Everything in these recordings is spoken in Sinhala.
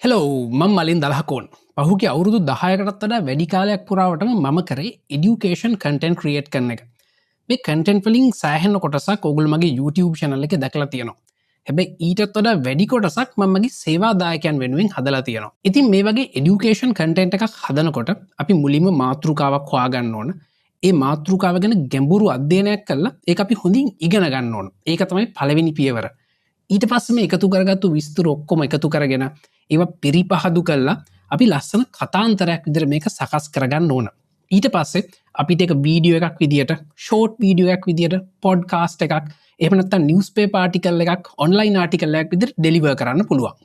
හෙලෝ මං මලින් දලහකෝන් පහුගේ අවුරුදු 10කටත් වඩා වැඩි කාලයක් පුරාවටම මම කරේ එඩියුකේෂන් කන්ටෙන්ට් ක්‍රියේට් කරන එක. මේ කන්ටෙන්ට් වලින් සෑහෙන කොටසක් ඕගොල්ලෝ මගේ YouTube channel එකේ දැකලා තියෙනවා. හැබැයි ඊටත් වඩා වැඩි කොටසක් මම මගේ සේවාදායකයන් වෙනුවෙන් හදලා තියෙනවා. ඉතින් මේ වගේ එඩියුකේෂන් කන්ටෙන්ට් එකක් හදනකොට අපි මුලින්ම මාතෘකාවක් හොයාගන්න ඕන. ඒ මාතෘකාව ගැන ගැඹුරු අධ්‍යයනයක් කරලා ඒක අපි හොඳින් ඉගෙන ගන්න ඕන. ඒක තමයි පළවෙනි පියවර. ඊට පස්සේ මේ එකතු කරගත්තු විස්තර ඔක්කොම එකතු කරගෙන ඒවා පිරිපහදු කරලා අපි ලස්සන කතාන්තරයක් විදිහට මේක සකස් කරගන්න ඕන. ඊට පස්සේ අපිට ඒක වීඩියෝ එකක් විදියට, ෂෝට් වීඩියෝ එකක් විදියට, පොඩ්කාස්ට් එකක්, එහෙම නැත්නම් නිවුස්පේපර් ආටිකල් එකක්, ඔන්ලයින් ආටිකල් එකක් විදියට ඩෙලිවර් කරන්න පුළුවන්.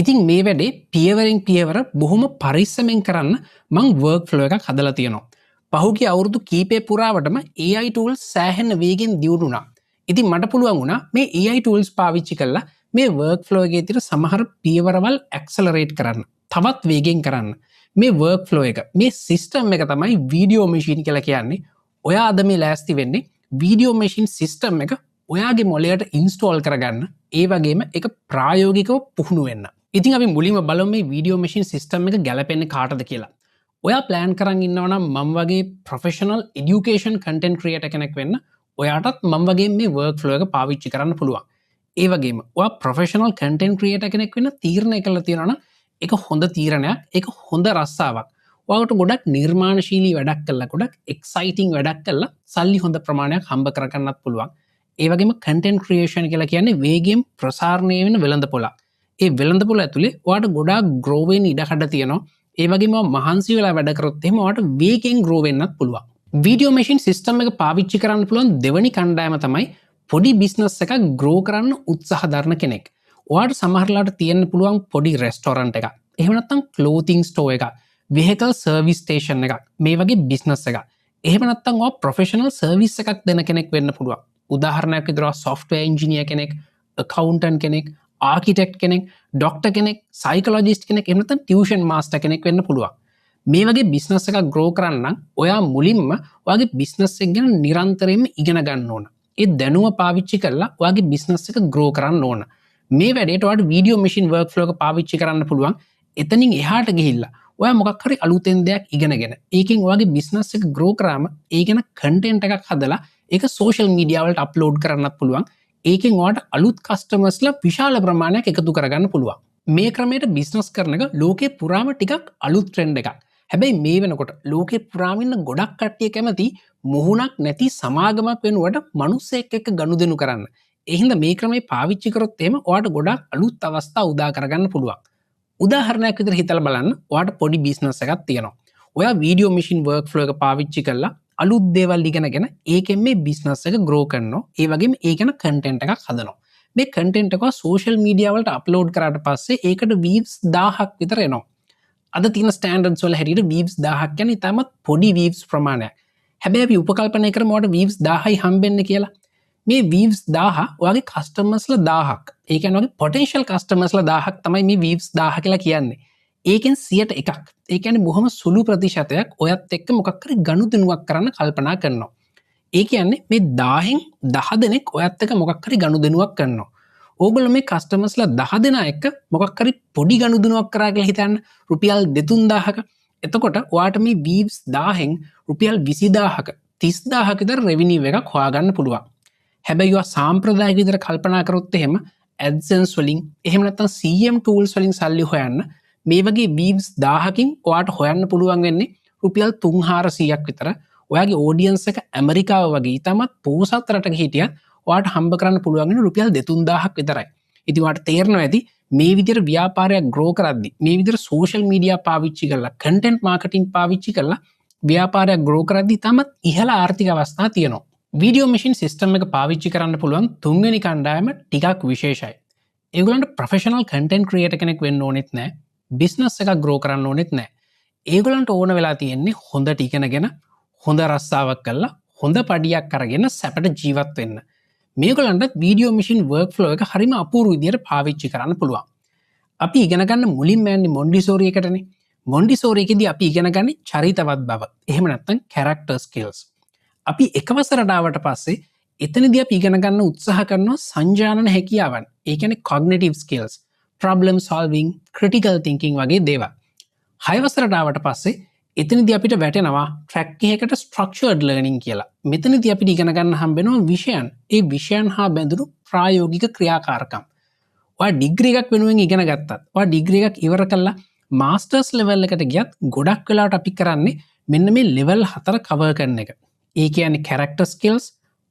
ඉතින් මේ වැඩේ පියවරෙන් පියවර බොහොම පරිස්සමෙන් කරන්න මම වර්ක් ෆ්ලෝ එකක් හදලා තියෙනවා. පහුගිය අවුරුදු කීපය පුරාවටම AI tools සෑහෙන වේගෙන් දියුණු වුණා. ඉතින් මට පුළුවන් වුණා මේ AI tools පාවිච්චි කරලා මේ වර්ක් ෆ්ලෝ එකේ තියෙන සමහර පියවරවල් ඇක්සලරේට් කරන්න, තවත් වේගෙන් කරන්න. මේ වර්ක් ෆ්ලෝ එක, මේ සිස්ටම් එක තමයි වීඩියෝ මැෂින් කියලා කියන්නේ. ඔයා අද මේ ලෑස්ති වෙන්නේ වීඩියෝ මැෂින් සිස්ටම් එක ඔයාගේ මොළයට ඉන්ස්ටෝල් කරගන්න, ඒ වගේම ඒක ප්‍රායෝගිකව පුහුණු වෙන්න. ඉතින් අපි මුලින්ම බලමු මේ වීඩියෝ මැෂින් සිස්ටම් එක ගැලපෙන්නේ කාටද කියලා. ඔයා ප්ලෑන් කරන් ඉන්නවා නම් මම වගේ ප්‍රොෆෙෂනල් එඩියුකේෂන් කන්ටෙන්ට් ක්‍රියේටර් කෙනෙක් වෙන්න, ඔයාටත් මම වගේ මේ වර්ක් ෆ්ලෝ එක පාවිච්චි කරන්න පුළුවන්. ඒ වගේම ඔයා ප්‍රොෆෙෂනල් කන්ටෙන්ට් ක්‍රියේටර් කෙනෙක් වෙන්න තීරණය කළා තියෙනවා නම් ඒක හොඳ තීරණයක්, ඒක හොඳ රස්සාවක්. ඔයාට ගොඩක් නිර්මාණශීලී වැඩක් කළා, ගොඩක් එක්සයිටිං වැඩක් කළා සල්ලි හොඳ ප්‍රමාණයක් හම්බ කරගන්නත් පුළුවන්. ඒ වගේම කන්ටෙන්ට් ක්‍රියේෂන් කියලා කියන්නේ වේගයෙන් ප්‍රසාරණය වෙන වෙළඳපොළක්. ඒ වෙළඳපොළ ඇතුලේ ඔයාට ගොඩාක් ග්‍රෝ වෙන්න ඉඩකඩ තියෙනවා. ඒ වගේම මහන්සි වෙලා වැඩ කරොත් එහෙම ඔයාට වේගෙන් ග්‍රෝ වෙන්නත් පුළුවන්. වීඩියෝ මැෂින් සිස්ටම් එක පාවිච්චි කරන්න පුළුවන් දෙවෙනි කණ්ඩායම තමයි පොඩි බිස්නස් එකක් ග්‍රෝ කරන්න උත්සාහ දරන කෙනෙක්. ඔයාට සමහරලාට තියෙන්න පුළුවන් පොඩි රෙස්ටෝරන්ට් එකක්, එහෙම නැත්නම් ක්ලෝතිං ස්ටෝර් එකක්, වෙහිකල් සර්විස් ස්ටේෂන් එකක්, මේ වගේ බිස්නස් එකක්. එහෙම නැත්නම් ඔයා ප්‍රොෆෙෂනල් සර්විස් එකක් දෙන කෙනෙක් වෙන්න පුළුවන්. උදාහරණයක් විදිහට සොෆ්ට්වෙයාර් ඉංජිනියර් කෙනෙක්, අකවුන්ටන්ට් කෙනෙක්, ආකිටෙක්ට් කෙනෙක්, ඩොක්ටර් කෙනෙක්, සයිකොලොජිස්ට් කෙනෙක්, එහෙම නැත්නම් ටියුෂන් මාස්ටර් කෙනෙක් වෙන්න පුළුවන්. මේ වගේ බිස්නස් එකක් ග්‍රෝ කරන්න ඔයා මුලින්ම ඔයාගේ බිස්නස් එක ගැන නිරන්තරයෙන්ම ඉගෙන ගන්න ඕන. ඒ දැනුම පාවිච්චි කරලා ඔයාගේ බිස්නස් එක ග්‍රෝ කරන්න ඕන. මේ වැඩේට ඔයාට වීඩියෝ මැෂින් වර්ක් ෆ්ලෝ එක පාවිච්චි කරන්න පුළුවන්. එතනින් එහාට ගිහිල්ලා ඔයා මොකක් හරි අලුතෙන් දෙයක් ඉගෙනගෙන ඒකෙන් ඔයාගේ බිස්නස් එක ග්‍රෝ කරාම ඒ ගැන කන්ටෙන්ට් එකක් හදලා ඒක සෝෂල් මීඩියා වලට අප්ලෝඩ් කරන්නත් පුළුවන්. ඒකෙන් ඔයාට අලුත් කස්ටමර්ස්ලා විශාල ප්‍රමාණයක් එකතු කරගන්න පුළුවන්. මේ ක්‍රමයට බිස්නස් කරන එක ලෝකේ පුරාම ටිකක් අලුත් ට්‍රෙන්ඩ් එකක්. හැබැයි මේ වෙනකොට ලෝකේ පුරාම ඉන්න ගොඩක් කට්ටිය කැමති මුහුණක් නැති සමාගමක් වෙනුවට මිනිස්සෙක් එක්ක ගනුදෙනු කරන්න. ඒ හින්දා මේ ක්‍රමේ පාවිච්චි කරොත් එහෙම ඔයාට ගොඩක් අලුත් අවස්ථා උදා කරගන්න පුළුවන්. උදාහරණයක් විදිහට හිතලා බලන්න, ඔයාට පොඩි බිස්නස් එකක් තියෙනවා. ඔයා වීඩියෝ මැෂින් වර්ක් ෆ්ලෝ එක පාවිච්චි කරලා අලුත් දේවල් ඉගෙනගෙන ඒකෙන් මේ බිස්නස් එක ග්‍රෝ කරනවා. ඒ වගේම ඒ ගැන කන්ටෙන්ට් එකක් හදනවා. මේ කන්ටෙන්ට් එක සෝෂල් මීඩියා වලට අප්ලෝඩ් කරාට පස්සේ ඒකට වීව්ස් 1000ක් විතර එනවා. අද තියෙන ස්ටෑන්ඩඩ්ස් වල හැටියට වීව්ස් 1000ක් කියන්නේ ඉතාමත් පොඩි වීව්ස් ප්‍රමාණයක්. හැබැයි අපි උපකල්පනය කරමු ඔයාට වීව්ස් 1000යි හම්බෙන්න කියලා. මේ වීව්ස් 1000 ඔයාගේ කස්ටමර්ස්ලා 1000ක්. ඒ කියන්නේ ඔයාගේ පොටෙන්ෂල් කස්ටමර්ස්ලා 1000ක් තමයි මේ වීව්ස් 1000 කියලා කියන්නේ. ඒකෙන් 100%ක්. ඒ කියන්නේ බොහොම සුළු ප්‍රතිශතයක් ඔයත් එක්ක මොකක් හරි ගනුදෙනුවක් කරන්න කල්පනා කරනවා. ඒ කියන්නේ මේ 1000න් 10 දෙනෙක් ඔයත් එක්ක මොකක් හරි ගනුදෙනුවක් කරනවා. ඕගොල්ලෝ මේ කස්ටමර්ස්ලා 10 දෙනා එක්ක මොකක් හරි පොඩි ගනුදෙනුවක් කරා කියලා හිතන්න, රුපියල් 2-3000ක. එතකොට ඔයාට මේ වීව්ස් 1000න් රුපියල් 20000ක 30000ක විතර රෙවිනියු එකක් හොයාගන්න පුළුවන්. හැබැයි ඔයා සාම්ප්‍රදායික විදිහට කල්පනා කරොත් එහෙම AdSense වලින්, එහෙම නැත්නම් CM tools වලින් සල්ලි හොයන්න මේ වගේ වීව්ස් 1000කින් ඔයාට හොයන්න පුළුවන් වෙන්නේ රුපියල් 300-400ක් විතර. ඔයාගේ ඔඩියන්ස් එක ඇමරිකාව වගේ ඉතාමත් පොහොසත් රටක හිටියත් ඔයාට හම්බ කරන්න පුළුවන් වෙන්නේ රුපියල් 2-3000ක් විතරයි. ඉතින් ඔයාට තේරෙනවා ඇති මේ විදිහට ව්‍යාපාරයක් ග්‍රෝ කරද්දි, මේ විදිහට සෝෂල් මීඩියා පාවිච්චි කරලා, කන්ටෙන්ට් මාකටිං පාවිච්චි කරලා ව්‍යාපාරයක් ග්‍රෝ කරද්දි ඉතාමත් ඉහළ ආර්ථික අවස්ථා තියෙනවා. වීඩියෝ මැෂින් සිස්ටම් එක පාවිච්චි කරන්න පුළුවන් තුන්වෙනි කණ්ඩායම ටිකක් විශේෂයි. ඒගොල්ලන්ට ප්‍රොෆෙෂනල් කන්ටෙන්ට් ක්‍රියේටර් කෙනෙක් වෙන්න ඕනෙත් නැහැ. බිස්නස් එකක් ග්‍රෝ කරන්න ඕනෙත් නැහැ. ඒගොල්ලන්ට ඕන වෙලා තියෙන්නේ හොඳට ඉගෙනගෙන, හොඳ රස්සාවක් කරලා, හොඳ පඩියක් අරගෙන සැපට ජීවත් වෙන්න. මේගොල්ලන්ට වීඩියෝ මැෂින් වර්ක් ෆ්ලෝ එක හරිම අපූර්ව විදිහට පාවිච්චි කරන්න පුළුවන්. අපි ඉගෙන ගන්න මුලින්ම යන්නේ මොන්ඩිසෝරි එකටනේ. මොන්ඩිසෝරි එකේදී අපි ඉගෙන ගන්නේ චරිතවත් බව. එහෙම නැත්නම් කැරක්ටර් ස්කිල්ස්. අපි එක වසරට ආවට පස්සේ එතනදී අපි ඉගෙන ගන්න උත්සාහ කරනවා සංජානන හැකියාවන්. ඒ කියන්නේ cognitive skills. Problem solving, critical thinking වගේ දේවල්. 6 වසරට ආවට පස්සේ එතනදී අපිට වැටෙනවා ට්‍රැක් එකකට ස්ට්‍රක්චර්ඩ් ලර්නින් කියලා. මෙතනදී අපිට ඉගෙන ගන්න හම්බෙනවා විෂයන්. ඒ විෂයන් හා බැඳුණු ප්‍රායෝගික ක්‍රියාකාරකම්. ඔයා ඩිග්‍රී එකක් වෙනුවෙන් ඉගෙන ගත්තත්, ඔයා ඩිග්‍රී එකක් ඉවර කළා මාස්ටර්ස් ලෙවල් එකට ගියත් ගොඩක් වෙලාවට අපි කරන්නේ මෙන්න මේ ලෙවල් 4 කවර් කරන එක. ඒ කියන්නේ character skills,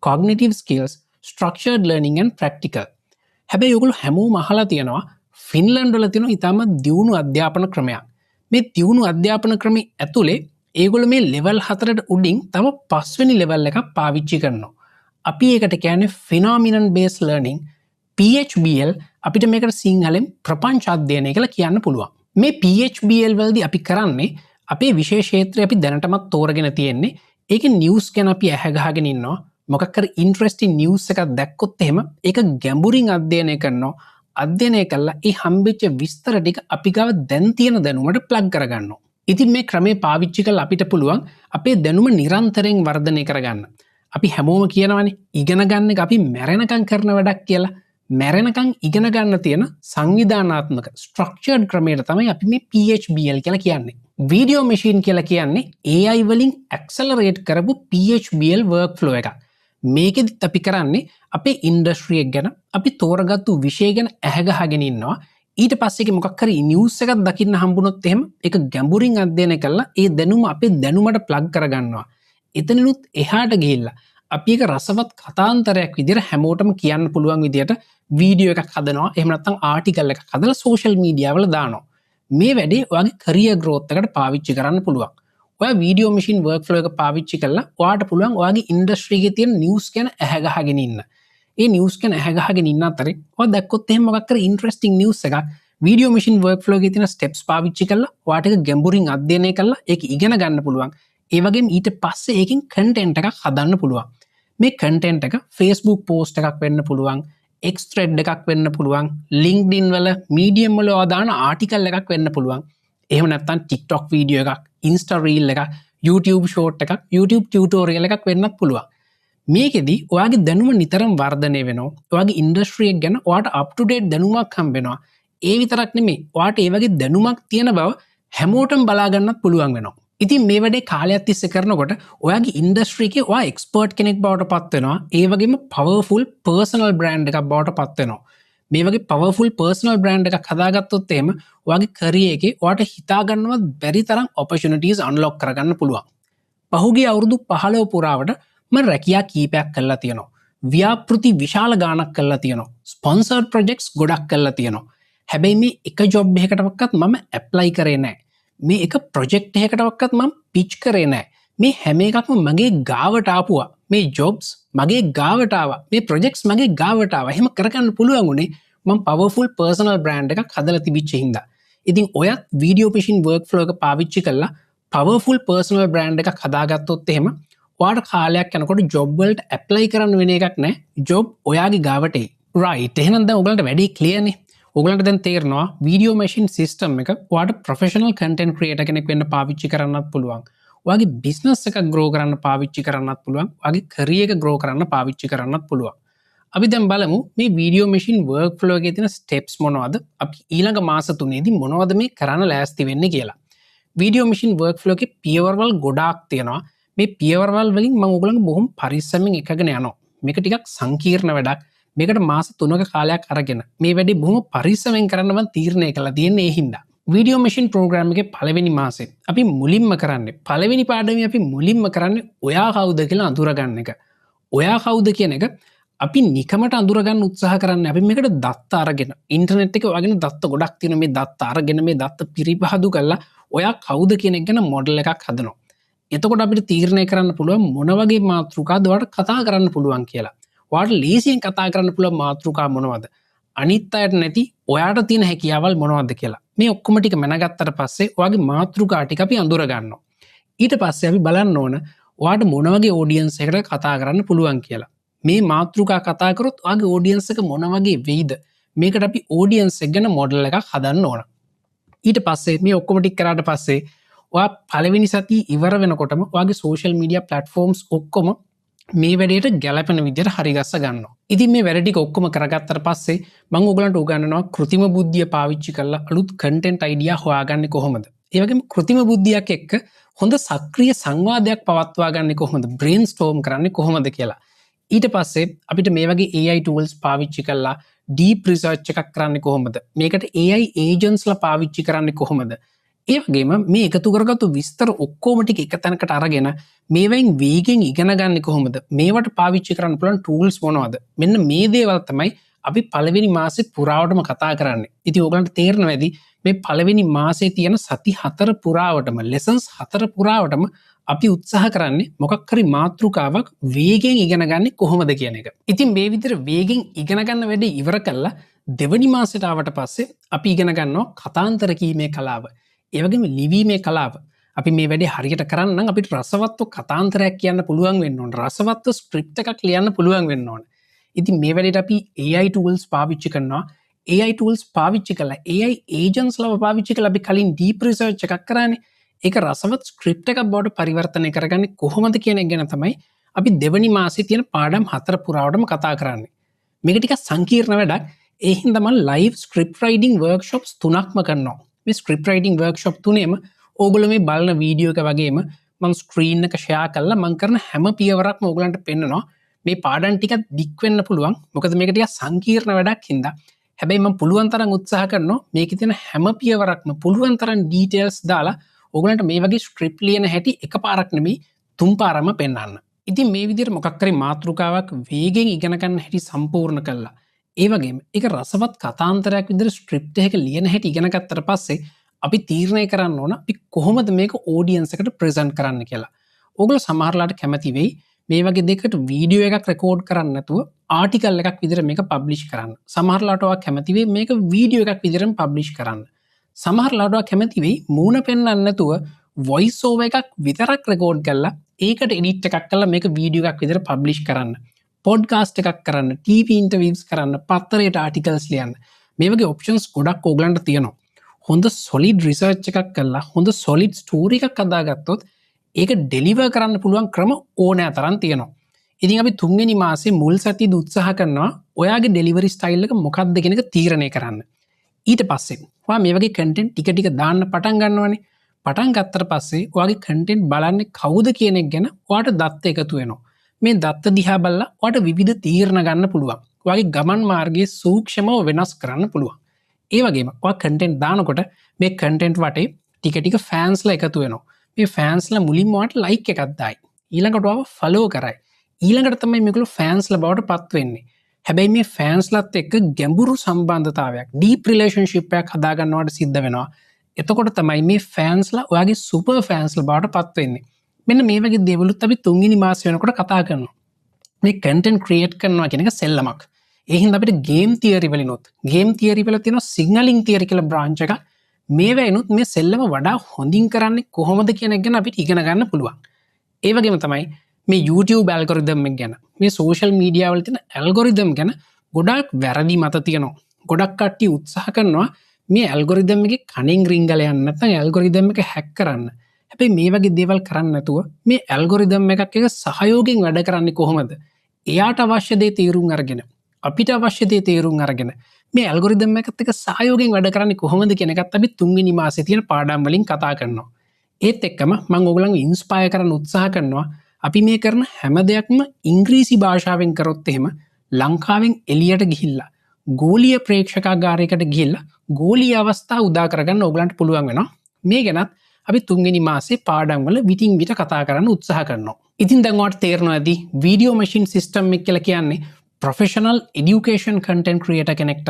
cognitive skills, structured learning and practical. හැබැයි ඔයගොල්ලෝ හැමෝම අහලා තියෙනවා ෆින්ලන්ඩ් වල තියෙන ඉතාමත් දියුණු අධ්‍යාපන ක්‍රමයක්. මේ දියුණු අධ්‍යාපන ක්‍රමයේ ඇතුලේ ඒගොල්ලෝ මේ ලෙවල් 4ට උඩින් තව 5 වෙනි ලෙවල් එකක් පාවිච්චි කරනවා. අපි ඒකට කියන්නේ phenomenon based learning, PHBL. අපිට මේකට සිංහලෙන් ප්‍රපංච අධ්‍යයනය කියලා කියන්න පුළුවන්. මේ PHBL වලදී අපි කරන්නේ අපේ විෂය ක්ෂේත්‍රය අපි දැනටමත් තෝරගෙන තියෙන්නේ. ඒකේ නිවුස් ගැන අපි ඇහැ ගහගෙන ඉන්නවා. මොකක් කර ඉන්ට්‍රෙස්ටිං නිවුස් එකක් දැක්කොත් එහෙම ඒක ගැඹුරින් අධ්‍යයනය කරනවා. අධ්‍යයනය කළා ඒ හම්බෙච්ච විස්තර ටික අපි ගාව දැන් තියෙන දැනුමට ප්ලග් කරගන්නවා. ඉතින් මේ ක්‍රමේ පාවිච්චි කරලා අපිට පුළුවන් අපේ දැනුම නිරන්තරයෙන් වර්ධනය කරගන්න. අපි හැමෝම කියනවනේ ඉගෙන ගන්න එක අපි මැරෙනකම් කරන වැඩක් කියලා. මැරෙනකම් ඉගෙන ගන්න තියෙන සංවිධානාත්මක ස්ට්‍රක්චර්ඩ් ක්‍රමයට තමයි අපි මේ PHBL කියලා කියන්නේ. වීඩියෝ මැෂින් කියලා කියන්නේ AI වලින් ඇක්සලරේට් කරපු PHBL workflow එකක්. මේකෙදිත් අපි කරන්නේ අපේ ඉන්ඩස්ට්‍රි එක ගැන අපි තෝරගත්තු විෂය ගැන ඇහැගහගෙන ඉන්නවා. ඊට පස්සේ මොකක් හරි නිවුස් එකක් දකින්න හම්බුනොත් එහෙම ඒක ගැඹුරින් අධ්‍යයනය කරලා ඒ දැනුම අපේ දැනුමට ප්ලග් කරගන්නවා. එතනිනුත් එහාට ගිහිල්ලා අපි ඒක රසවත් කතාන්තරයක් විදිහට හැමෝටම කියන්න පුළුවන් විදිහට වීඩියෝ එකක් හදනවා. එහෙම නැත්නම් ආටිකල් එකක් හදලා සෝෂල් මීඩියා වල දානවා. මේ වැඩේ ඔයාගේ කරියර් ග්‍රෝත් එකට පාවිච්චි කරන්න පුළුවන්. ඔයා වීඩියෝ මැෂින් වර්ක්ෆ්ලෝ එක පාවිච්චි කරලා ඔයාට පුළුවන් ඔයාගේ ඉන්ඩස්ට්‍රි එකේ තියෙන නිවුස් ගැන ඇහැගහගෙන ඉන්න. ඒ නිවුස් ගැන ඇහැගහගෙන ඉන්න අතරේ ඔයා දැක්කොත් එහෙම මොකක් කර ඉන්ට්‍රෙස්ටිං නිවුස් එකක් වීඩියෝ මැෂින් වර්ක්ෆ්ලෝ එකේ තියෙන ස්ටෙප්ස් පාවිච්චි කරලා ඔයාට ඒක ගැඹුරින් අධ්‍යයනය කරලා ඒක ඉගෙන ගන්න පුළුවන්. ඒ වගේම ඊට පස්සේ ඒකෙන් කන්ටෙන්ට් එකක් හදන්න පුළුවන්. මේ කන්ටෙන්ට් එක Facebook පෝස්ට් එකක් වෙන්න පුළුවන්, X thread එකක් වෙන්න පුළුවන්, LinkedIn වල, Medium වල දාන ආටිකල් එකක් වෙන්න පුළුවන්. එහෙම නැත්නම් TikTok වීඩියෝ එකක්, Insta reel එකක්, YouTube short එකක්, YouTube tutorial එකක් වෙන්නත් පුළුවන්. මේකෙදි ඔයාගේ දැනුම නිතරම වර්ධනය වෙනවා. ඔයාගේ ඉන්ඩස්ට්‍රි එක ගැන ඔයාට up to date දැනුමක් හම්බ වෙනවා. ඒ විතරක් නෙමෙයි ඔයාට ඒ වගේ දැනුමක් තියෙන බව හැමෝටම බලා ගන්නත් පුළුවන් වෙනවා. ඉතින් මේ වැඩේ කාලයක් තිස්සේ කරනකොට ඔයාගේ ඉන්ඩස්ට්‍රි එකේ ඔයා එක්ස්පර්ට් කෙනෙක් බවට පත් වෙනවා. ඒ වගේම පවර්ෆුල් පර්සනල් බ්‍රෑන්ඩ් එකක් බවට පත් වෙනවා. මේ වගේ පවර්ෆුල් පර්සනල් බ්‍රෑන්ඩ් එකක් හදාගත්තොත් එහෙම ඔයාගේ කරියර් එකේ ඔයාට හිතා ගන්නවත් බැරි තරම් ඔපචුනිටිස් අන්ලොක් කරගන්න පුළුවන්. පහුගිය අවුරුදු 15 පුරාවට මම රැකියා කීපයක් කරලා තියෙනවා. ව්‍යාපෘති විශාල ගාණක් කරලා තියෙනවා. ස්පොන්සර්ඩ් ප්‍රොජෙක්ට්ස් ගොඩක් කරලා තියෙනවා. හැබැයි මේ එක ජොබ් එකකටවත් මම ඇප්ලයි කරේ නැහැ. මේ එක ප්‍රොජෙක්ට් එකකටවත් මම පිච් කරේ නැහැ. මේ හැම එකක්ම මගේ ගාවට ආපුවා. මේ ජොබ්ස් මගේ ගාවට ආවා. මේ ප්‍රොජෙක්ට්ස් මගේ ගාවට ආවා. එහෙම කරගන්න පුළුවන් උනේ මම පවර්ෆුල් පර්සනල් බ්‍රෑන්ඩ් එකක් හදලා තිබිච්ච හින්දා. ඉතින් ඔයත් වීඩියෝ මැෂින් වර්ක්ෆ්ලෝ එක පාවිච්චි කරලා පවර්ෆුල් පර්සනල් බ්‍රෑන්ඩ් එකක් හදාගත්තොත් එහෙම ඔයාට කාලයක් යනකොට ජොබ් වලට ඇප්ලයි කරන්න වෙන එකක් නැහැ. ජොබ් ඔයාගේ ගාවට එයි. රයිට්. එහෙනම් දැන් ඔයගලන්ට වැඩේ ක්ලියර් නේ. ඔයගලන්ට දැන් තේරෙනවා වීඩියෝ මැෂින් සිස්ටම් එක ඔයාට ප්‍රොෆෙෂනල් කන්ටෙන්ට් ක්‍රියේටර් කෙනෙක් වෙන්න පාවිච්චි කරන්නත් පුළුවන්. ඔයාගේ බිස්නස් එක ග්‍රෝ කරන්න පාවිච්චි කරන්නත් පුළුවන්. ඔයාගේ කරියර් එක ග්‍රෝ කරන්න පාවිච්චි කරන්නත් පුළුවන්. අපි දැන් බලමු මේ වීඩියෝ මැෂින් වර්ක්ෆ්ලෝ එකේ තියෙන ස්ටෙප්ස් මොනවද? අපි ඊළඟ මාස 3ේදී මොනවද මේ කරන්න ලෑස්ති වෙන්නේ කියලා. වීඩියෝ මැෂින් වර්ක්ෆ්ලෝ එකේ පියවරවල් ගොඩාක් තියෙනවා. මේ පියවරවල් වලින් මම ඔයගලන්ට බොහොම පරිස්සමෙන් එකගෙන යනවා. මේක ටිකක් සංකීර්ණ වැඩක්. මේකට මාස 3ක කාලයක් අරගෙන මේ වැඩේ බොහොම පරිස්සමෙන් කරන්න මම තීරණය කළා තියෙන්නේ ඒ හින්දා. වීඩියෝ මැෂින් ප්‍රෝග්‍රෑම් එකේ පළවෙනි මාසේ අපි මුලින්ම කරන්නේ පළවෙනි පාඩමේ අපි මුලින්ම කරන්නේ ඔයා කවුද කියලා අඳුරගන්න එක. ඔයා කවුද කියන එක අපි නිකමට අඳුරගන්න උත්සාහ කරන්නේ. අපි මේකට දත්ත අරගෙන ඉන්ටර්නෙට් එකේ වගේ දත්ත ගොඩක් තියෙනවා. මේ දත්ත අරගෙන මේ දත්ත පිරිපහදු කරලා ඔයා කවුද කියන එක ගැන මොඩල් එකක් හදනවා. එතකොට අපිට තීරණය කරන්න පුළුවන් මොන වගේ මාතෘකාද ඔයාලට කතා කරන්න පුළුවන් කියලා. ඔයාලට ලේසියෙන් කතා කරන්න පුළුවන් මාතෘකා මොනවද? අනිත් අයට නැති ඔයාට තියෙන හැකියාවල් මොනවද කියලා. මේ ඔක්කොම ටික මැනගත්තට පස්සේ ඔයාගේ මාතෘකා ටික අපි අඳුර ගන්නවා. ඊට පස්සේ අපි බලන්න ඕන ඔයාට මොන වගේ ඔඩියන්ස් එකකට කතා කරන්න පුළුවන් කියලා. මේ මාතෘකා කතා කරොත් ඔයාගේ ඔඩියන්ස් එක මොන වගේ වෙයිද? මේකට අපි ඔඩියන්ස් එක ගැන මොඩල් එකක් හදන්න ඕන. ඊට පස්සේ මේ ඔක්කොම ටික කරාට පස්සේ ඔයා පළවෙනි සතිය ඉවර වෙනකොටම ඔයාගේ සෝෂල් මීඩියා ප්ලැට්ෆෝම්ස් ඔක්කොම මේ වැඩේට ගැලපෙන විදිහට හරිගස්ස ගන්නවා. ඉතින් මේ වැඩ ටික ඔක්කොම කරගත්තට පස්සේ මම ඔයගලන්ට උගන්වනවා කෘත්‍රිම බුද්ධිය පාවිච්චි කරලා අලුත් කන්ටෙන්ට් අයිඩියා හොයාගන්නේ කොහොමද? ඒ වගේම කෘත්‍රිම බුද්ධියක් එක්ක හොඳ සක්‍රීය සංවාදයක් පවත්වා ගන්න කොහොමද? බ්‍රේන්ස්ටෝම් කරන්නේ කොහොමද කියලා. ඊට පස්සේ අපිට මේ වගේ AI tools පාවිච්චි කරලා ඩීප් රිසර්ච් එකක් කරන්නේ කොහොමද? මේකට AI agents ලා පාවිච්චි කරන්නේ කොහොමද? ඒ වගේම මේ එකතු කරගත්තු විස්තර ඔක්කොම ටික එක තැනකට අරගෙන මේවෙන් වේගෙන් ඉගෙන ගන්න කොහොමද? මේවට පාවිච්චි කරන්න පුළුවන් tools මොනවද? මෙන්න මේ දේවල් තමයි අපි පළවෙනි මාසේ පුරාවටම කතා කරන්නේ. ඉතින් ඕගලන්ට තේරෙනවා ඇති මේ පළවෙනි මාසේ තියෙන සති 4 පුරාවටම lessons 4 පුරාවටම අපි උත්සාහ කරන්නේ මොකක් හරි මාතෘකාවක් වේගෙන් ඉගෙන ගන්න කොහොමද කියන එක. ඉතින් මේ විදිහට වේගෙන් ඉගෙන ගන්න වැඩේ ඉවර කළා දෙවනි මාසෙට ආවට පස්සේ අපි ඉගෙන ගන්නවා කතාන්තර කීමේ කලාව. ඒ වගේම ලිවීමේ කලාව. අපි මේ වැඩේ හරියට කරන්න නම් අපිට රසවත්ව කතාන්තරයක් කියන්න පුළුවන් වෙන්න ඕන. රසවත්ව ස්ක්‍රිප්ට් එකක් ලියන්න පුළුවන් වෙන්න ඕන. ඉතින් මේ වැඩේට අපි AI tools පාවිච්චි කරනවා. AI tools පාවිච්චි කරලා AI agents ලාව පාවිච්චි කරලා අපි කලින් deep research එකක් කරානේ. ඒක රසවත් ස්ක්‍රිප්ට් එකක් බවට පරිවර්තනය කරගන්නේ කොහොමද කියන එක ගැන තමයි අපි දෙවනි මාසයේ තියෙන පාඩම් 4 පුරාවටම කතා කරන්නේ. මේක ටිකක් සංකීර්ණ වැඩක්. ඒ හින්දා මම live script writing workshops 3ක්ම කරනවා. මේ script writing workshop 3ෙම ඕගොල්ලෝ මේ බලන වීඩියෝ එක වගේම මම ස්ක්‍රීන් එක ෂෙයා කරලා මම කරන හැම පියවරක්ම ඕගලන්ට පෙන්නනවා. මේ පාඩම් ටික දික් වෙන්න පුළුවන්. මොකද මේක ටිකක් සංකීර්ණ වැඩක් හින්දා. හැබැයි මම පුළුවන් තරම් උත්සාහ කරනවා මේකේ තියෙන හැම පියවරක්ම පුළුවන් තරම් ඩීටේල්ස් දාලා ඕගලන්ට මේ වගේ ස්ක්‍රිප්ට් ලියන හැටි එකපාරක් නෙමෙයි තුන් පාරම පෙන්නන්න. ඉතින් මේ විදිහට මොකක් හරි මාතෘකාවක් වේගෙන් ඉගෙන ගන්න හැටි සම්පූර්ණ කළා. ඒ වගේම ඒක රසවත් කතාන්තරයක් විදිහට ස්ක්‍රිප්ට් එකක ලියන හැටි ඉගෙන ගත්තට පස්සේ අපි තීරණය කරන්න ඕන අපි කොහොමද මේක ඔඩියන්ස් එකට ප්‍රසන්ට් කරන්න කියලා. ඕගොල්ලෝ සමහරලාට කැමති වෙයි මේ වගේ දෙයකට වීඩියෝ එකක් රෙකෝඩ් කරන්න නැතුව ආටිකල් එකක් විදිහට මේක පබ්ලිෂ් කරන්න. සමහරලාට ඔයා කැමති වෙයි මේක වීඩියෝ එකක් විදිහටම පබ්ලිෂ් කරන්න. සමහරලාට ඔයා කැමති වෙයි මූණ පෙන්වන්න නැතුව වොයිස් ඕවර් එකක් විතරක් රෙකෝඩ් කරලා ඒකට එඩිට් එකක් කරලා මේක වීඩියෝ එකක් විදිහට පබ්ලිෂ් කරන්න. පොඩ්කාස්ට් එකක් කරන්න, ටීවී ඉන්ටර්විව්ස් කරන්න, පත්තරයට ආටිකල්ස් ලියන්න. මේ වගේ ඔප්ෂන්ස් ගොඩක් ඕගලන්ට තියෙනවා. හොඳ සොලිඩ් රිසර්ච් එකක් කරලා හොඳ සොලිඩ් ස්ටෝරි එකක් හදාගත්තොත් ඒක ඩෙලිවර් කරන්න පුළුවන් ක්‍රම ඕනෑ තරම් තියෙනවා. ඉතින් අපි තුන්වෙනි මාසේ මුල් සතියේදී උත්සාහ කරනවා ඔයාගේ ඩෙලිවරි ස්ටයිල් එක මොකක්ද කියන එක තීරණය කරන්න. ඊට පස්සේ ඔයා මේ වගේ කන්ටෙන්ට් ටික ටික දාන්න පටන් ගන්නවානේ. පටන් ගත්තට පස්සේ ඔයාගේ කන්ටෙන්ට් බලන්නේ කවුද කියන එක ගැන ඔයාට දත්ත එකතු වෙනවා. මේ දත්ත දිහා බලලා ඔයාට විවිධ තීරණ ගන්න පුළුවන්. ඔයාගේ ගමන් මාර්ගයේ සූක්ෂමව වෙනස් කරන්න පුළුවන්. ඒ වගේම ඔයා කන්ටෙන්ට් දානකොට මේ කන්ටෙන්ට් වටේ ටික ටික ෆෑන්ස්ලා එකතු වෙනවා. මේ ෆෑන්ස්ලා මුලින්ම ඔයාට ලයික් එකක් දායි. ඊළඟට ඔයාව ෆලෝ කරයි. ඊළඟට තමයි මේගොල්ලෝ ෆෑන්ස්ලා බවට පත් වෙන්නේ. හැබැයි මේ ෆෑන්ස්ලාත් එක්ක ගැඹුරු සම්බන්ධතාවයක් ඩීප් රිලේෂන්ෂිප් එකක් හදා ගන්නවට සිද්ධ වෙනවා. එතකොට තමයි මේ ෆෑන්ස්ලා ඔයාගේ සුපර් ෆෑන්ස්ලා බවට පත් වෙන්නේ. මෙන්න මේ වගේ දේවලුත් අපි තුන්වෙනි මාසෙ වෙනකොට කතා කරනවා. මේ කන්ටෙන්ට් ක්‍රියේට් කරනවා කියන එක සෙල්ලමක්. ඒ හින්දා අපිට ගේම් තියරි වලිනුත් ගේම් තියරි වල තියෙන සිග්නලින් තියරි කියලා බ්‍රාන්ච් එකක් මේ වෙනුත් මේ සෙල්ලම වඩා හොඳින් කරන්නේ කොහොමද කියන එක ගැන අපිට ඉගෙන ගන්න පුළුවන්. ඒ වගේම තමයි මේ YouTube ඇල්ගොරිතම් එක ගැන මේ සෝෂල් මීඩියා වල තියෙන ඇල්ගොරිතම් ගැන ගොඩක් වැරදි මත තියෙනවා. ගොඩක් කට්ටිය උත්සාහ කරනවා මේ ඇල්ගොරිතම් එකේ කණෙන් රිංගල යන්න නැත්නම් ඇල්ගොරිතම් එක හැක් කරන්න. හැබැයි මේ වගේ දේවල් කරන්න නැතුව මේ ඇල්ගොරිතම් එකක් එක සහයෝගයෙන් වැඩ කරන්නේ කොහොමද? එයාට අවශ්‍ය දේ තීරුම් අරගෙන අපිට අවශ්‍ය දේ තේරුම් අරගෙන මේ ඇල්ගොරිතම් එකත් එක්ක සහයෝගයෙන් වැඩ කරන්නේ කොහොමද කියන එකත් අපි තුන්වෙනි මාසයේ තියෙන පාඩම් වලින් කතා කරනවා. ඒත් එක්කම මම ඕගොල්ලන්ව ඉන්ස්පයර් කරන්න උත්සාහ කරනවා අපි මේ කරන හැම දෙයක්ම ඉංග්‍රීසි භාෂාවෙන් කරොත් එහෙම ලංකාවෙන් එළියට ගිහිල්ලා ගෝලීය ප්‍රේක්ෂකාගාරයකට ගිහිල්ලා ගෝලීය අවස්ථා උදා කරගන්න ඕගලන්ට පුළුවන් වෙනවා. මේ ගැනත් අපි තුන්වෙනි මාසේ පාඩම් වල විටින් විට කතා කරන්න උත්සාහ කරනවා. ඉතින් දැන් ඔයාලට තේරෙනවා ඇති වීඩියෝ මැෂින් සිස්ටම් එක කියලා කියන්නේ ප්‍රොෆෙෂනල් එඩියුකේෂන් කන්ටෙන්ට් ක්‍රියේටර් කෙනෙක්ට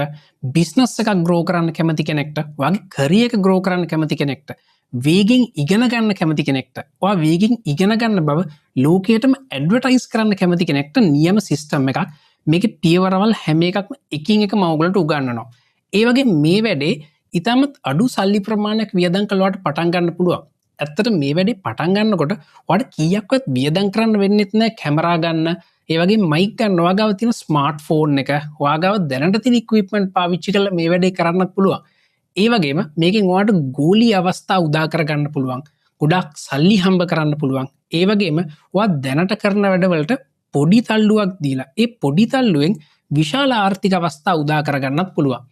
බිස්නස් එකක් ග්‍රෝ කරන්න කැමති කෙනෙක්ට වගේ කැරියර් එක ග්‍රෝ කරන්න කැමති කෙනෙක්ට වේගෙන් ඉගෙන ගන්න කැමති කෙනෙක්ට ඔයා වේගෙන් ඉගෙන ගන්න බව ලෝකයටම ඇඩ්වර්ටයිස් කරන්න කැමති කෙනෙක්ට නියම සිස්ටම් එකක්. මේකේ පියවරවල් හැම එකක්ම එකින් එක මම ඔයගලට උගන්වනවා. ඒ වගේ මේ වැඩේ ඉතාමත් අඩු සල්ලි ප්‍රමාණයක් වියදම් කළාට පටන් ගන්න පුළුවන්. ඇත්තට මේ වැඩේ පටන් ගන්නකොට ඔයාලට කීයක්වත් වියදම් කරන්න වෙන්නේ නැහැ. කැමරා ගන්න, ඒ වගේ මයික් ගන්න, ඔයා ගාව තියෙන ස්මාර්ට් ෆෝන් එක, ඔයා ගාව දැනට තියෙන ඉක්විප්මන්ට් පාවිච්චි කරලා මේ වැඩේ කරන්නත් පුළුවන්. ඒ වගේම මේකෙන් ඔයාලට ගෝලී අවස්ථා උදා කරගන්න පුළුවන්. ගොඩක් සල්ලි හම්බ කරන්න පුළුවන්. ඒ වගේම ඔයා දැනට කරන වැඩවලට පොඩි තල්ලුවක් දීලා ඒ පොඩි තල්ලුවෙන් විශාල ආර්ථික අවස්ථා උදා කරගන්නත් පුළුවන්.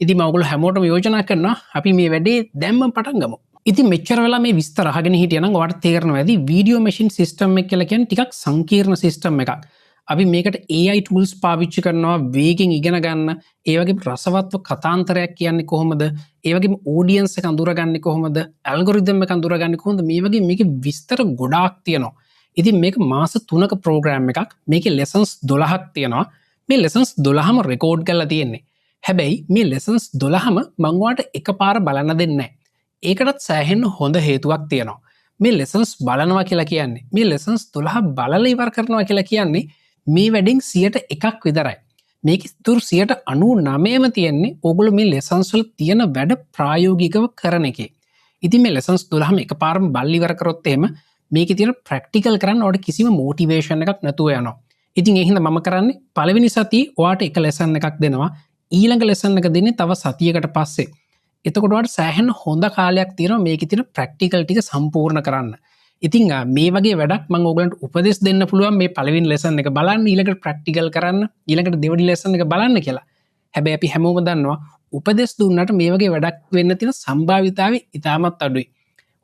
ඉතින් මම ඔයගොල්ලෝ හැමෝටම යෝජනා කරනවා අපි මේ වැඩේ දැම්ම පටන් ගමු. ඉතින් මෙච්චර වෙලා මේ විස්තර අහගෙන හිටියනම් ඔයාලට තේරෙනවා ඇති වීඩියෝ මැෂින් සිස්ටම් එක කියලා කියන්නේ ටිකක් සංකීර්ණ සිස්ටම් එකක්. අපි මේකට AI tools පාවිච්චි කරනවා වේගෙන් ඉගෙන ගන්න, ඒ වගේම රසවත්ව කතාන්තරයක් කියන්නේ කොහොමද, ඒ වගේම ඔඩියන්ස් එක අඳුරගන්නේ කොහොමද, ඇල්ගොරිතම් එක අඳුරගන්නේ කොහොමද, මේ වගේ මේකේ විස්තර ගොඩාක් තියෙනවා. ඉතින් මේක මාස 3ක ප්‍රෝග්‍රෑම් එකක්. මේකේ ලෙසන්ස් 12ක් තියෙනවා. මේ ලෙසන්ස් 12ම රෙකෝඩ් කරලා තියෙන්නේ. හැබැයි මේ ලෙසන්ස් 12ම මම ඔයාලට එකපාර බලන්න දෙන්නේ නැහැ. ඒකටත් සෑහෙන්න හොඳ හේතුවක් තියෙනවා. මේ ලෙසන්ස් බලනවා කියලා කියන්නේ, මේ ලෙසන්ස් 12 බලලා ඉවර කරනවා කියලා කියන්නේ මේ වැඩෙන් 100%ක් විතරයි. මේක ඉතුරු 99%ම තියෙන්නේ ඕගොල්ලෝ මේ ලෙසන්ස් වල තියෙන වැඩ ප්‍රායෝගිකව කරන එකේ. ඉතින් මේ ලෙසන්ස් 12ම එකපාරම බලලා ඉවර කරොත් එහෙම මේකේ තියෙන ප්‍රැක්ටිකල් කරන්න ඔයාලට කිසිම මොටිවේෂන් එකක් නැතුව යනවා. ඉතින් ඒ හින්දා මම කරන්නේ පළවෙනි සතියේ ඔයාලට එක ලෙසන් එකක් දෙනවා. ඊළඟ ලෙසන් එක දෙන්නේ තව සතියකට පස්සේ. එතකොට ඔයාලට සෑහෙන හොඳ කාලයක් තියෙනවා මේකේ තියෙන ප්‍රැක්ටිකල් ටික සම්පූර්ණ කරන්න. ඉතින් මේ වගේ වැඩක් මම ඕගලන්ට උපදෙස් දෙන්න පුළුවන් මේ පළවෙනි ලෙසන් එක බලන්න, ඊළඟට ප්‍රැක්ටිකල් කරන්න, ඊළඟට දෙවෙනි ලෙසන් එක බලන්න කියලා. හැබැයි අපි හැමෝම දන්නවා උපදෙස් දුන්නාට මේ වගේ වැඩක් වෙන්න තියෙන සම්භාවිතාවය ඉතාමත් අඩුයි.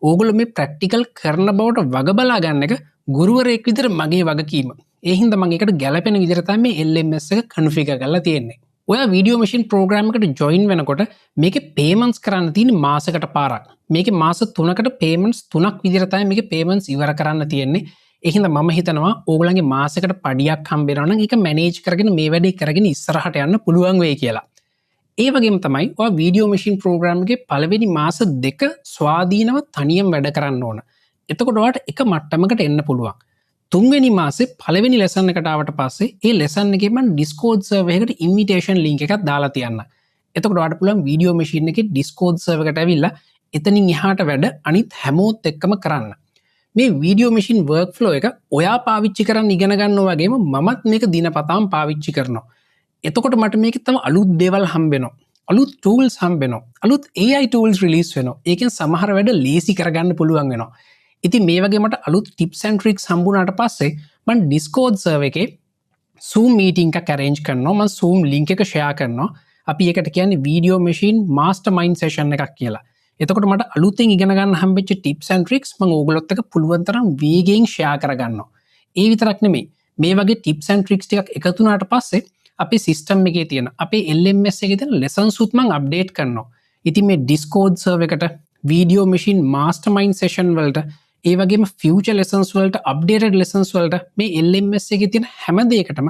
ඕගොල්ලෝ මේ ප්‍රැක්ටිකල් කරන බවට වග බලා ගන්න එක ගුරුවරයෙක් විදිහට මගේ වගකීම. ඒ හින්දා මම ඒකට ගැළපෙන විදිහට තමයි මේ LMS එක කන්ෆිගර් කරලා තියෙන්නේ. ඔයා වීඩියෝ මැෂින් ප්‍රෝග්‍රෑම් එකට ජොයින් වෙනකොට මේකේ පේමන්ට්ස් කරන්න තියෙන මාසයකට පාරක්. මේකේ මාස 3කට පේමන්ට්ස් 3ක් විදිහට තමයි මේකේ පේමන්ට්ස් ඉවර කරන්න තියෙන්නේ. ඒ හින්දා මම හිතනවා ඕගොල්ලන්ගේ මාසයකට පඩියක් හම්බ වෙනවා නම් ඒක මැනේජ් කරගෙන මේ වැඩේ කරගෙන ඉස්සරහට යන්න පුළුවන් වෙයි කියලා. ඒ වගේම තමයි ඔයා වීඩියෝ මැෂින් ප්‍රෝග්‍රෑම් එකේ පළවෙනි මාස 2 ස්වාධීනව තනියම වැඩ කරන්න ඕන. එතකොට ඔයාලට එක මට්ටමකට එන්න පුළුවන්. තුන්වෙනි මාසේ පළවෙනි ලෙසන් එකට ආවට පස්සේ ඒ ලෙසන් එකේ මම Discord server එකට invitation link එකක් දාලා තියන්න. එතකොට ඔයාලට පුළුවන් වීඩියෝ මැෂින් එකේ Discord server එකට ඇවිල්ලා එතනින් එහාට වැඩ අනිත් හැමෝත් එක්කම කරන්න. මේ වීඩියෝ මැෂින් workflow එක ඔයා පාවිච්චි කරන්න ඉගෙන ගන්නවා වගේම මමත් මේක දිනපතාම පාවිච්චි කරනවා. එතකොට මට මේකේ තම අලුත් දේවල් හම්බ වෙනවා. අලුත් tools හම්බ වෙනවා. අලුත් AI tools release වෙනවා. ඒකෙන් සමහර වැඩ ලේසි කරගන්න පුළුවන් වෙනවා. ඉතින් මේ වගේ මට අලුත් tips and tricks හම්බුනාට පස්සේ මම Discord server එකේ Zoom meeting එකක් arrange කරනවා. මම Zoom link එක share කරනවා. අපි ඒකට කියන්නේ video machine mastermind session එකක් කියලා. එතකොට මට අලුතෙන් ඉගෙන ගන්න හම්බෙච්ච tips and tricks මම ඕගොල්ලොත් එක්ක පුළුවන් තරම් වේගයෙන් share කරගන්නවා. ඒ විතරක් නෙමෙයි. මේ වගේ tips and tricks ටිකක් එකතු වුණාට පස්සේ අපේ system එකේ තියෙන අපේ LMS එකේ තියෙන lessons උත් මම update කරනවා. ඉතින් මේ Discord server එකට video machine mastermind session වලට ඒ වගේම future lessons වලට updated lessons වලට මේ LMS එකේ තියෙන හැම දෙයකටම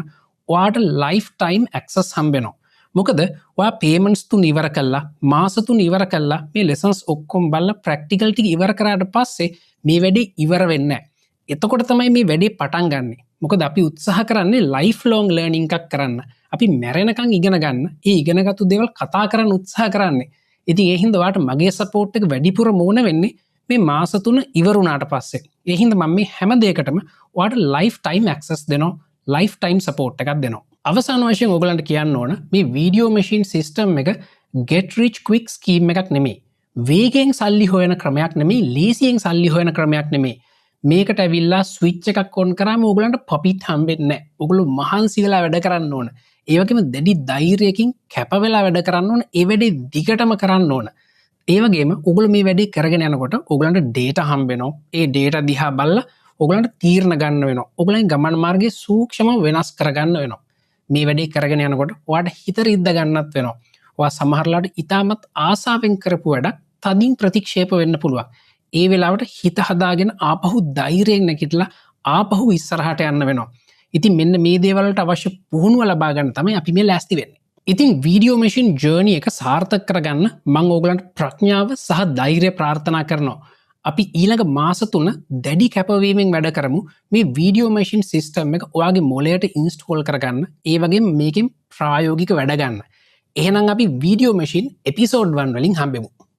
ඔයාට lifetime access හම්බ වෙනවා. මොකද ඔයා payments තුන ඉවර කළා, මාස තුන ඉවර කළා, මේ lessons ඔක්කොම බලලා practical ටික ඉවර කරාට පස්සේ මේ වැඩේ ඉවර වෙන්නේ නැහැ. එතකොට තමයි මේ වැඩේ පටන් ගන්නෙ. මොකද අපි උත්සාහ කරන්නේ life long learning එකක් කරන්න. අපි මැරෙනකන් ඉගෙන ගන්න, ඒ ඉගෙනගත්තු දේවල් කතා කරන්න උත්සාහ කරන්නේ. ඉතින් ඒ හින්දා ඔයාට මගේ support එක වැඩිපුර ඕන වෙන්නේ මේ මාස 3 ඉවර වුණාට පස්සේ. ඒ හින්දා මම මේ හැම දෙයකටම ඔයාට lifetime access දෙනවා, lifetime support එකක් දෙනවා. අවසාන වශයෙන් ඔයගලන්ට කියන්න ඕන මේ වීඩියෝ මැෂින් සිස්ටම් එක get rich quick scheme එකක් නෙමෙයි. වේගෙන් සල්ලි හොයන ක්‍රමයක් නෙමෙයි, ලීසියෙන් සල්ලි හොයන ක්‍රමයක් නෙමෙයි. මේකට ඇවිල්ලා ස්විච් එකක් ඔන් කරාම ඔයගලන්ට profit හම්බෙන්නේ නැහැ. ඔයගොල්ලෝ මහන්සි වෙලා වැඩ කරන්න ඕන. ඒ වගේම දැඩි ධෛර්යයෙන් කැප වෙලා වැඩ කරන්න ඕන. ඒ වැඩේ දිගටම කරන්න ඕන. ඒ වගේම ඔයගොල්ලෝ මේ වැඩේ කරගෙන යනකොට ඔයගලන්ට data හම්බ වෙනවා. ඒ data දිහා බලලා ඔයගලන්ට තීරණ ගන්න වෙනවා. ඔයගලගේ ගමන් මාර්ගයේ සූක්ෂම වෙනස් කරගන්න වෙනවා. මේ වැඩේ කරගෙන යනකොට ඔයාට හිත රිද්ද ගන්නත් වෙනවා. ඔයා සමහරලාට ඉතාමත් ආසාවෙන් කරපු වැඩක් තදින් ප්‍රතික්ෂේප වෙන්න පුළුවන්. ඒ වෙලාවට හිත හදාගෙන ආපහු ධෛර්යයෙන් නැගිටලා ආපහු ඉස්සරහට යන්න වෙනවා. ඉතින් මෙන්න මේ දේවල් වලට අවශ්‍ය පුහුණුව ලබා ගන්න තමයි අපි මේ ලෑස්ති වෙන්නේ. ඉතින් වීඩියෝ මැෂින් ජර්නි එක සාර්ථක කරගන්න මම ඕගලන්ට ප්‍රඥාව සහ ධෛර්යය ප්‍රාර්ථනා කරනවා. අපි ඊළඟ මාස 3 දැඩි කැපවීමෙන් වැඩ කරමු මේ වීඩියෝ මැෂින් සිස්ටම් එක ඔයාගේ මොලයට ඉන්ස්ටෝල් කරගන්න, ඒ වගේම මේකෙන් ප්‍රායෝගික වැඩ ගන්න. එහෙනම් අපි වීඩියෝ මැෂින් එපිසෝඩ් 1 වලින් හම්බෙමු.